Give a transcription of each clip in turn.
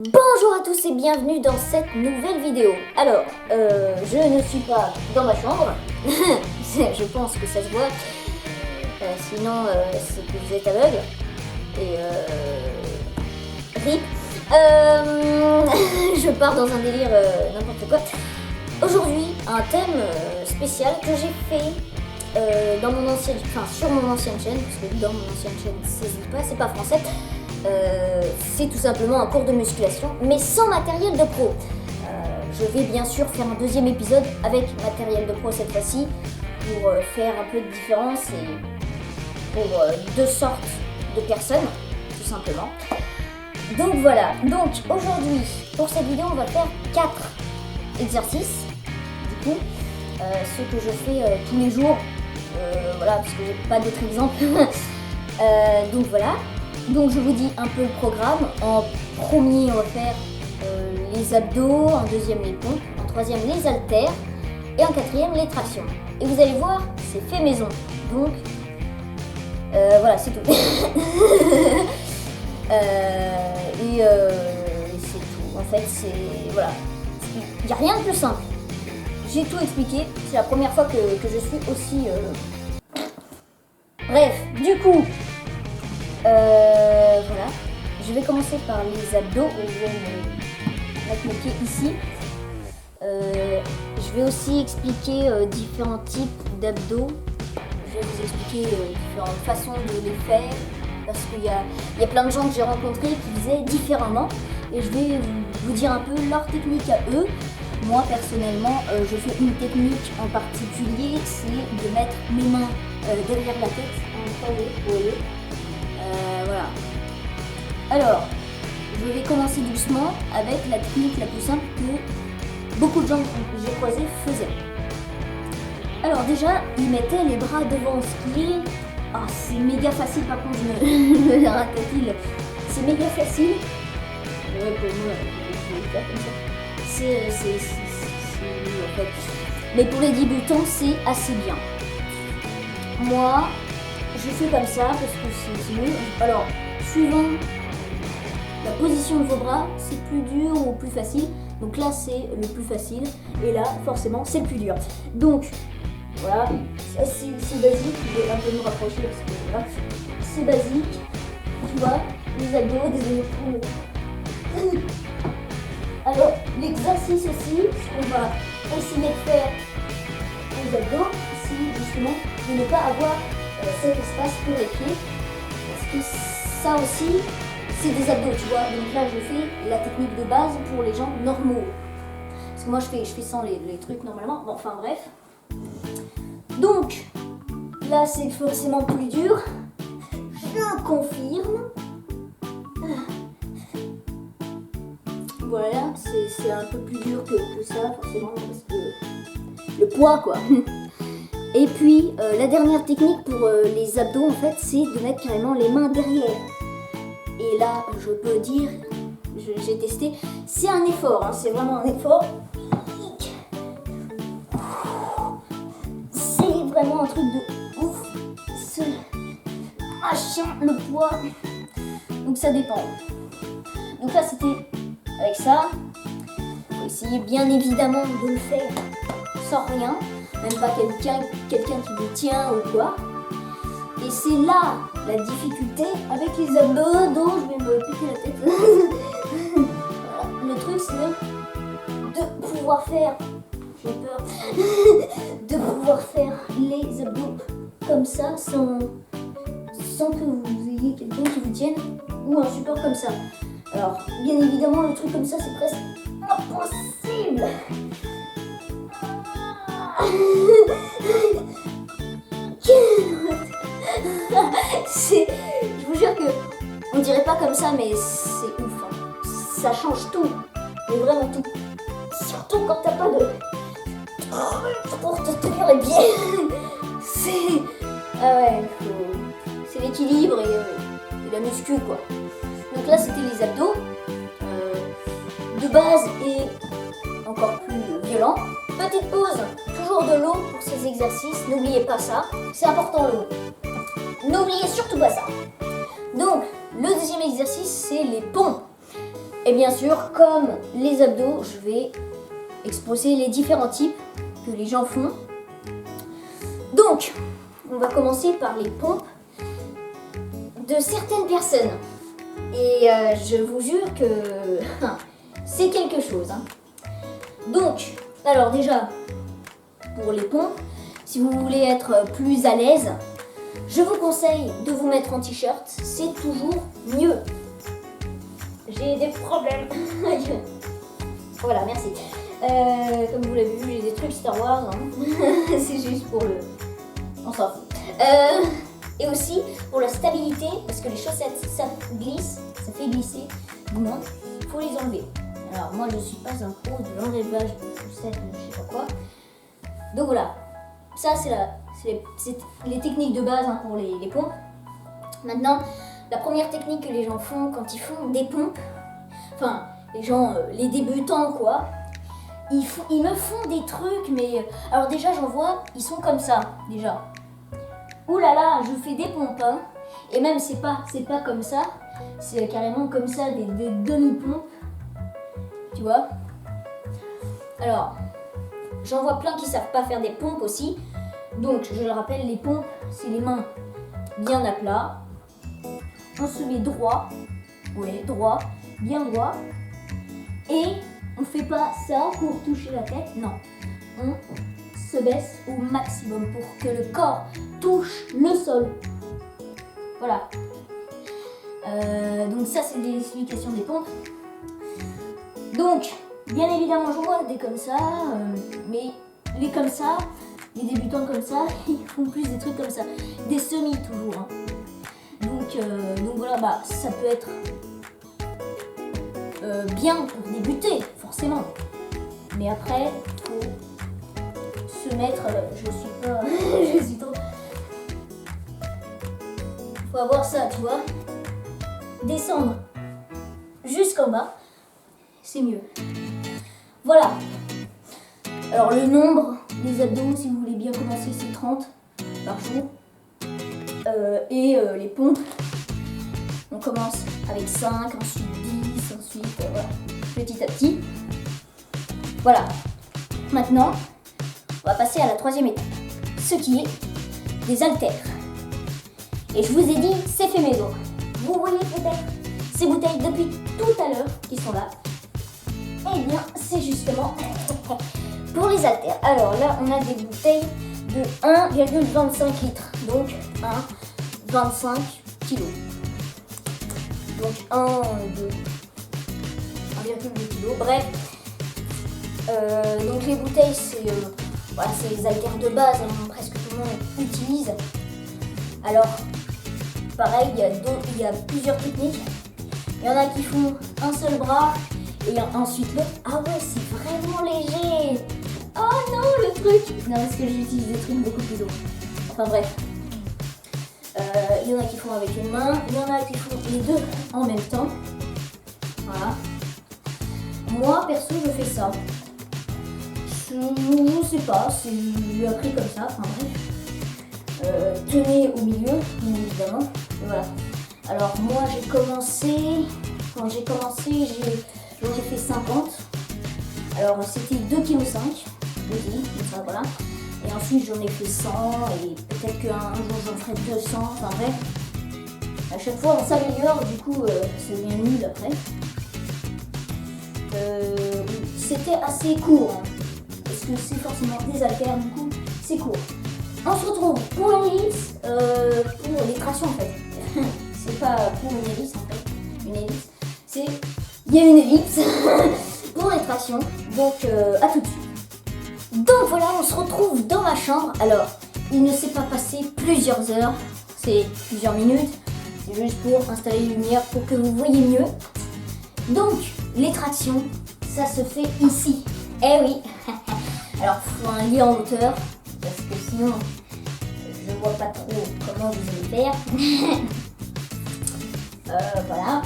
Bonjour à tous et bienvenue dans cette nouvelle vidéo. Alors, je ne suis pas dans ma chambre, je pense que ça se voit, sinon c'est que vous êtes aveugle, et rip. Je pars dans un délire n'importe quoi. Aujourd'hui, un thème spécial que j'ai fait dans mon ancienne, sur mon ancienne chaîne, parce que dans mon ancienne chaîne c'est pas français. C'est tout simplement un cours de musculation, mais sans matériel de pro. Je vais bien sûr faire un deuxième épisode avec matériel de pro cette fois-ci, pour faire un peu de différence et pour deux sortes de personnes, tout simplement. Donc voilà, donc aujourd'hui, pour cette vidéo, on va faire 4 exercices, du coup, ceux que je fais tous les jours, voilà, parce que j'ai pas d'autres exemples. Donc voilà. Donc je vous dis un peu le programme. En premier, on va faire les abdos, en deuxième les pompes, en troisième les haltères et en quatrième les tractions. Et vous allez voir, c'est fait maison. Donc voilà, c'est tout. Et c'est tout. En fait, c'est voilà. Il n'y a rien de plus simple. J'ai tout expliqué. C'est la première fois que je suis aussi. Bref, du coup. Voilà, je vais commencer par les abdos. Je vais me mettre mes pieds ici. Je vais aussi expliquer différents types d'abdos. Je vais vous expliquer différentes façons de les faire, parce qu'il y a plein de gens que j'ai rencontrés qui faisaient différemment, et je vais vous dire un peu leur technique à eux. Moi personnellement, je fais une technique en particulier, c'est de mettre mes mains derrière la tête. Vous voyez. Voilà. Alors, je vais commencer doucement avec la technique la plus simple que beaucoup de gens que j'ai croisés faisaient. Alors déjà, ils mettaient les bras devant, ce qui est... Ah, c'est méga facile, par contre, je me ratatine. C'est méga facile. Ouais, pour moi, je vais le faire comme ça. C'est en fait. Mais pour les débutants, c'est assez bien. Moi, je fais comme ça parce que c'est mieux. Alors, suivant la position de vos bras, c'est plus dur ou plus facile. Donc là, c'est le plus facile. Et là, forcément, c'est le plus dur. Donc, voilà. Ça, c'est basique. Je vais un peu me rapprocher parce que voilà. C'est basique. Tu vois, les abdos, des épaules. Alors, l'exercice aussi, on va essayer de faire les abdos, c'est justement de ne pas avoir cet espace pour les pieds, parce que ça aussi c'est des abdos, tu vois. Donc là je fais la technique de base pour les gens normaux, parce que moi je fais sans les trucs normalement. Bon, enfin bref, donc là c'est forcément plus dur, je confirme. Voilà, c'est un peu plus dur que ça forcément, parce que le poids quoi. Et puis la dernière technique pour les abdos en fait, c'est de mettre carrément les mains derrière. Et là je peux dire, j'ai testé, c'est un effort, hein, c'est vraiment un effort. C'est vraiment un truc de ouf, ce machin, le poids. Donc ça dépend. Donc là c'était avec ça. Il faut essayer bien évidemment de le faire sans rien. Même pas quelqu'un qui vous tient ou quoi. Et c'est là la difficulté avec les abdos dont je vais me piquer la tête. Voilà. Le truc c'est de pouvoir faire, j'ai peur, de pouvoir faire les abdos comme ça sans que vous ayez quelqu'un qui vous tienne ou un support comme ça. Alors bien évidemment le truc comme ça c'est presque impossible. Je vous jure que on dirait pas comme ça, mais c'est ouf, hein. Ça change tout, mais vraiment tout. Surtout quand t'as pas de pour te tenir les pieds. C'est ouais, c'est l'équilibre et la muscu quoi. Donc là c'était les abdos de base et encore plus violent. Petite pause, toujours de l'eau pour ces exercices, n'oubliez pas ça, c'est important l'eau. N'oubliez surtout pas ça. Donc, le deuxième exercice, c'est les pompes. Et bien sûr, comme les abdos, je vais exposer les différents types que les gens font. Donc, on va commencer par les pompes de certaines personnes. Et je vous jure que c'est quelque chose. Hein. Donc, alors déjà, pour les pompes, si vous voulez être plus à l'aise, je vous conseille de vous mettre en t-shirt, c'est toujours mieux. J'ai des problèmes. Voilà, merci. Comme vous l'avez vu, j'ai des trucs Star Wars. Hein. C'est juste pour le... On s'en fout. Et aussi pour la stabilité, parce que les chaussettes, ça glisse, ça fait glisser. Non, il faut les enlever. Alors moi, je ne suis pas un pro de l'enlèvage de chaussettes, je sais pas quoi. Donc voilà, ça c'est les techniques de base hein, pour les pompes. Maintenant, la première technique que les gens font quand ils font des pompes, enfin les gens, les débutants quoi, ils me font des trucs, mais alors déjà j'en vois, ils sont comme ça déjà. Ouh là là, je fais des pompes, hein. Et même c'est pas comme ça, c'est carrément comme ça des demi-pompes, tu vois. Alors, j'en vois plein qui savent pas faire des pompes aussi. Donc, je le rappelle, les pompes, c'est les mains bien à plat. On se met droit, oui, droit, bien droit. Et on fait pas ça pour toucher la tête, non. On se baisse au maximum pour que le corps touche le sol. Voilà. Donc ça, c'est des explications des pompes. Donc, bien évidemment, je vois des comme ça, mais les comme ça, les débutants comme ça, ils font plus des trucs comme ça. Des semis toujours. Hein. Donc voilà, bah, ça peut être bien pour débuter, forcément. Mais après, faut se mettre, je suis pas, je suis trop... Faut avoir ça, tu vois. Descendre jusqu'en bas, c'est mieux. Voilà. Alors le nombre des abdos, si vous voulez bien commencer, c'est 30 par jour. Les pompes, on commence avec 5, ensuite 10, ensuite voilà, petit à petit. Voilà. Maintenant, on va passer à la troisième étape, ce qui est des haltères. Et je vous ai dit, c'est fait maison. Vous voyez peut-être ces bouteilles depuis tout à l'heure qui sont là. Eh bien, c'est justement pour les haltères. Alors là, on a des bouteilles de 1,25 litres. Donc, 1,25 kg. Donc, 1,2 kg. Bref. Donc, les bouteilles, c'est les haltères de base. Hein, presque tout le monde utilise. Alors, pareil, il y a plusieurs techniques. Il y en a qui font un seul bras et ensuite l'autre. Ah ouais, c'est vraiment léger. Oh non, le truc. Non, parce que j'utilise des trucs beaucoup plus lourds. Enfin bref. Il y en a qui font avec une main. Il y en a qui font les deux en même temps. Voilà. Moi, perso, je fais ça. Je sais pas, j'ai appris comme ça. Enfin bref. Tenez au milieu, bien évidemment. Et voilà. Alors moi j'ai commencé, quand j'ai commencé, j'en ai fait 50. Alors c'était 2,5 kg, comme ça voilà. Et ensuite j'en ai fait 100 et peut-être qu'un jour j'en ferai 200, enfin bref. À chaque fois on s'améliore, du coup ça devient nul après. C'était assez court, hein, parce que c'est forcément des haltères, du coup c'est court. On se retrouve pour une ellipse, pour les tractions en fait. C'est pas pour une ellipse en fait. Une ellipse, c'est... Il y a une ellipse pour les tractions. Donc à tout de suite. Donc voilà, on se retrouve dans ma chambre. Alors, il ne s'est pas passé plusieurs heures. C'est plusieurs minutes. C'est juste pour installer les lumières pour que vous voyez mieux. Donc, les tractions, ça se fait ici. Eh oui. Alors, il faut un lit en hauteur. Parce que sinon, je vois pas trop comment vous allez faire. Voilà.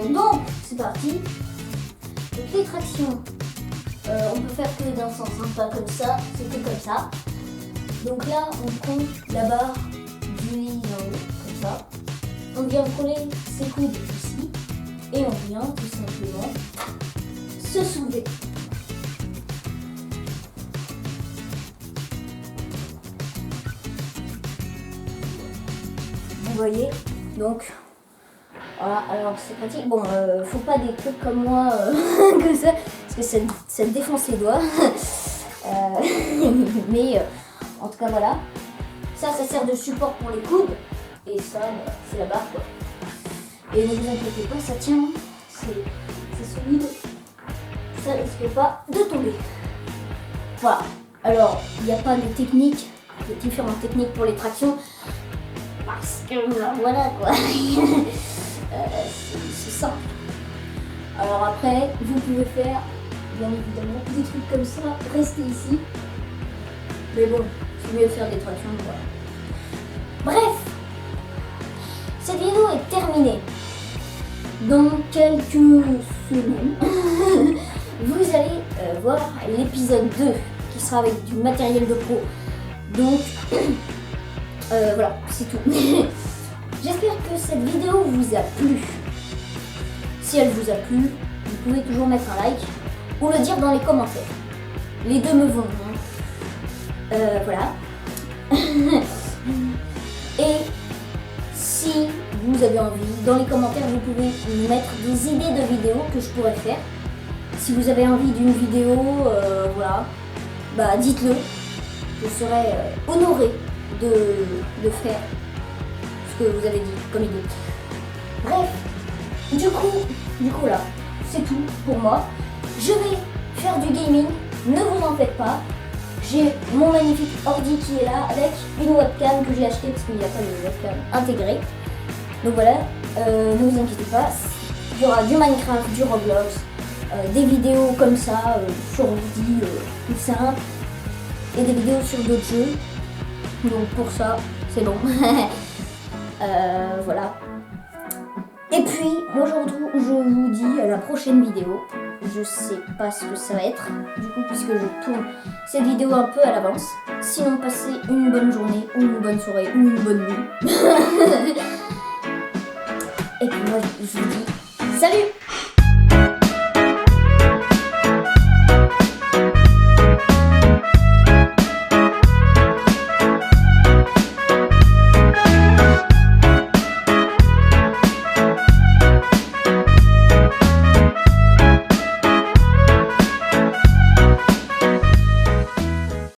Donc, c'est parti. Donc, les tractions, on peut faire que d'un sens, hein, pas comme ça, c'est que comme ça. Donc là, on prend la barre du lit en haut, comme ça. On vient coller ses coudes ici. Et on vient tout simplement se soulever. Vous voyez, donc voilà, alors c'est pratique. Bon, faut pas des trucs comme moi comme ça, parce que ça défonce les doigts. Mais en tout cas voilà, ça sert de support pour les coudes, et ça c'est la barre quoi. Et ne vous inquiétez pas, ça tient, c'est solide, ça risque pas de tomber. Voilà, alors il n'y a pas de technique, de différentes techniques pour les tractions, parce que voilà quoi. C'est simple. Alors après, vous pouvez faire bien évidemment des trucs comme ça, restez ici. Mais bon, c'est mieux de faire des tractions, voilà. Bref, cette vidéo est terminée. Dans quelques semaines, vous allez voir l'épisode 2 qui sera avec du matériel de pro. Donc, voilà, c'est tout. J'espère que cette vidéo vous a plu. Si elle vous a plu, vous pouvez toujours mettre un like ou le dire dans les commentaires. Les deux me vont. Voilà. Et si vous avez envie, dans les commentaires, vous pouvez mettre des idées de vidéos que je pourrais faire. Si vous avez envie d'une vidéo, voilà, bah dites-le. Je serai honorée de faire ce que vous avez dit comme idée. Bref, du coup là, c'est tout pour moi. Je vais faire du gaming, ne vous en faites pas. J'ai mon magnifique ordi qui est là avec une webcam que j'ai achetée parce qu'il n'y a pas de webcam intégrée. Donc voilà, ne vous inquiétez pas, il y aura du Minecraft, du Roblox, des vidéos comme ça sur ordi tout simple et des vidéos sur d'autres jeux. Donc pour ça, c'est bon. Voilà. Et puis, moi je vous dis à la prochaine vidéo. Je sais pas ce que ça va être, du coup, puisque je tourne cette vidéo un peu à l'avance. Sinon, passez une bonne journée, ou une bonne soirée, ou une bonne nuit.